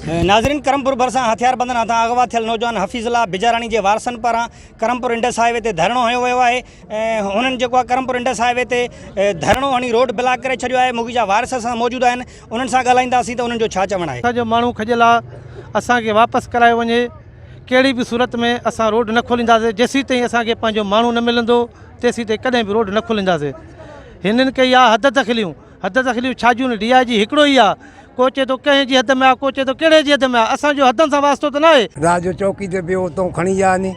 नाज़रीन, करमपुर भरसा हथियार बंदन हथा अगवा थियल नौजवान हफ़ीज़ुल्लाह बिजारानी के वारसन पारां करमपुर इंडस हाईवे ते धरणो हयो वियो आहे। हुननि जेको आहे करमपुर इंडस हाईवे ते धरणो हणी रोड ब्लॉक करे छॾियो आहे। मुगी जा वारस असां मौजूद आहिनि, उन्हनि सां ॻाल्हाईंदासीं त उन्हनि जो छा चवणु आहे। असांजो माण्हू खजियल आहे, असांखे वापसि करायो वञे। कहिड़ी बि सूरत में असां रोड न खोलींदासीं जेसीं ताईं असांखे पंहिंजो माण्हू न मिलंदो, तेसीं ताईं कॾहिं बि रोड न खोलींदासीं। हिननि कई आहे हद तखलियूं छाजियूं DIG हिकिड़ो ई आहे। को चए थो कंहिं जी हद में आहे, को चए थो कहिड़े जी हद में आहे। असांजो हदनि सां वास्तो त न आहे। रात जो चौकी ते पियो उतां खणी आ नी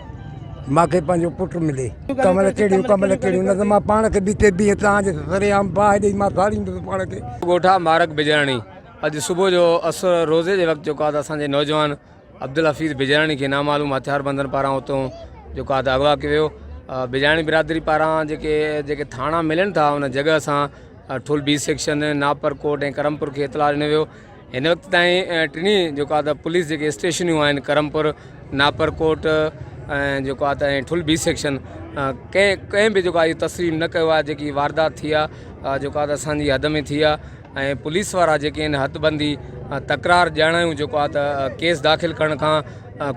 मूंखे पंहिंजो पुटु मिले। कमल कहिड़ियूं न त मां पाण खे बीते बीह तव्हांजे सरेआम बाहि ॾेई मां साड़ींदुसि पाण खे। ॻोठा मारक बिजराणी अॼु सुबुह जो असुर रोज़े जे वक़्तु जेको आहे असांजे नौजवान अब्दुल हफ़ीज़ बिजराणी खे नामालूम हथियार बंदन पारां उतां जेको आहे अगवा कयो वियो। बिजराणी बिरादरी पारां जेके थाणा मिलनि था उन जॻह सां ठुल B सेक्शन, नापर कोट ऐं करमपुर खे इतला ॾिनो वियो। हिन वक़्तु ताईं टिनी जेको आहे पुलिस जेके स्टेशनियूं आहिनि करमपुर, नापर कोट ऐं जेको आहे ठुल B सेक्शन कंहिं बि जेको आहे तस्लीम न कयो आहे। जेकी वारदात थी आहे जेको आहे असांजी हद में थी आहे ऐं पुलिस वारा जेके आहिनि हथबंदी तकरार ॼाणायूं जेको आहे त केस दाख़िल करण खां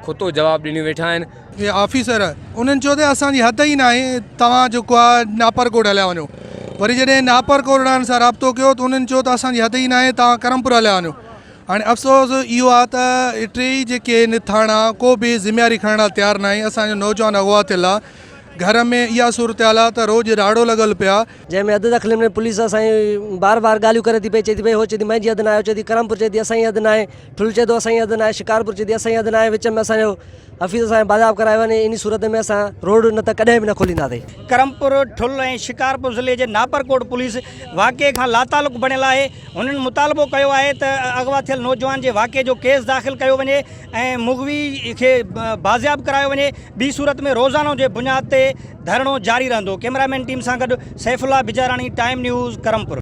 खुतो जवाबु ॾिनी वेठा आहिनि। ये ऑफिसर उन्हनि चयो त असांजी हद ई न आहे, तव्हां जेको आहे नापर कोट हलिया वञो। वरी जॾहिं नापर कोट सां राब्तो कयो त उन्हनि चयो त असांजी हद ई न आहे, तव्हां करमपुर हलिया वञो। हाणे अफ़सोस इहो आहे त टे जेके आहिनि थाणा को बि ज़िम्मेवारी खणण लाइ तयारु न आहे। असांजो नौजवान अगवा थियल आहे, घर में इहा सूरत हाल आहे त रोज़ु राड़ो लॻल पिया, जंहिंमें अधु दख़िल में पुलिस असांजी बार बार ॻाल्हियूं करे थी पई। चए थी भई हो चए थी मुंहिंजी हद न आहे, चए थी करमपुर चए थी असांजी हद न आहे, ठुल चए थो असांजी हद न आहे, शिकारपुर चए थी असांजी हद न आहे। विच में असांजो हफ़ीज़ असांखे बाज़ाब कराए वञे। इन सूरत में असां रोड न त कॾहिं बि न खोलींदासीं। करमपुर, ठुल ऐं शिकारपुर ज़िले जे नापरकोट पुलिस वाक़े खां लातालुक़ बणियल आहे। हुननि मुतालबो कयो आहे त अगवा थियल नौजवान जे वाक़े जो केस दाख़िल कयो वञे ऐं मुगवी खे बाज़ियाब करायो वञे। ॿी सूरत में रोज़ानो जे बुनियाद ते धरणो जारी रहंदो। कैमरामैन टीम सां गॾु सैफुल्लाह बिजारानी, टाइम न्यूज़, करमपुर।